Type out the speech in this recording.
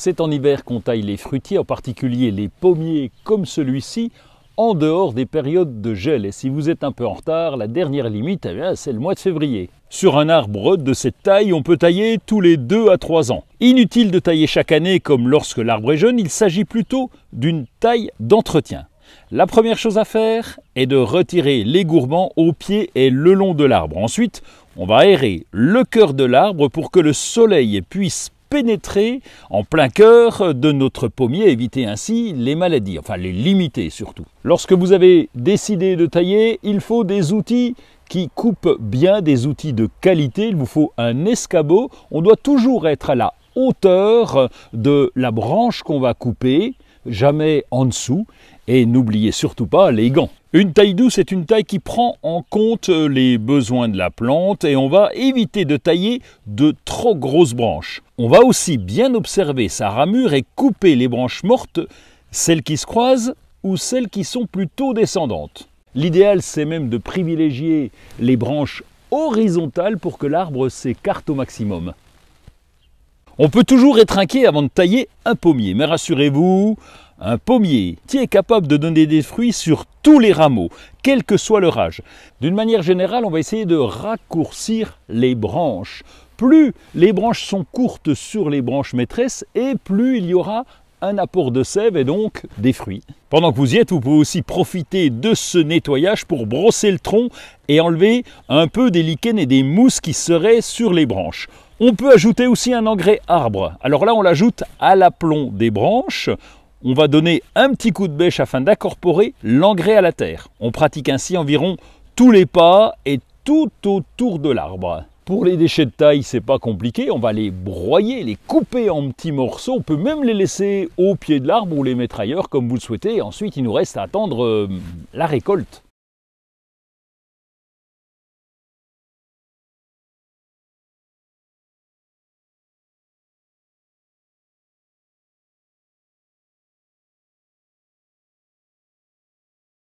C'est en hiver qu'on taille les fruitiers, en particulier les pommiers comme celui-ci, en dehors des périodes de gel. Et si vous êtes un peu en retard, la dernière limite, c'est le mois de février. Sur un arbre de cette taille, on peut tailler tous les 2 à 3 ans. Inutile de tailler chaque année comme lorsque l'arbre est jeune, il s'agit plutôt d'une taille d'entretien. La première chose à faire est de retirer les gourmands au pied et le long de l'arbre. Ensuite, on va aérer le cœur de l'arbre pour que le soleil puisse pénétrer en plein cœur de notre pommier, éviter ainsi les maladies, enfin les limiter surtout. Lorsque vous avez décidé de tailler, il faut des outils qui coupent bien, des outils de qualité. Il vous faut un escabeau. On doit toujours être à la hauteur de la branche qu'on va couper, jamais en dessous. Et n'oubliez surtout pas les gants. Une taille douce est une taille qui prend en compte les besoins de la plante et on va éviter de tailler de trop grosses branches. On va aussi bien observer sa ramure et couper les branches mortes, celles qui se croisent ou celles qui sont plutôt descendantes. L'idéal, c'est même de privilégier les branches horizontales pour que l'arbre s'écarte au maximum. On peut toujours être inquiet avant de tailler un pommier, mais rassurez-vous, un pommier qui est capable de donner des fruits sur tous les rameaux, quel que soit leur âge. D'une manière générale, on va essayer de raccourcir les branches. Plus les branches sont courtes sur les branches maîtresses et plus il y aura un apport de sève et donc des fruits. Pendant que vous y êtes, vous pouvez aussi profiter de ce nettoyage pour brosser le tronc et enlever un peu des lichens et des mousses qui seraient sur les branches. On peut ajouter aussi un engrais arbre. Alors là, on l'ajoute à l'aplomb des branches. On va donner un petit coup de bêche afin d'incorporer l'engrais à la terre. On pratique ainsi environ tous les pas et tout autour de l'arbre. Pour les déchets de taille, c'est pas compliqué, on va les broyer, les couper en petits morceaux. On peut même les laisser au pied de l'arbre ou les mettre ailleurs comme vous le souhaitez. Ensuite, il nous reste à attendre la récolte.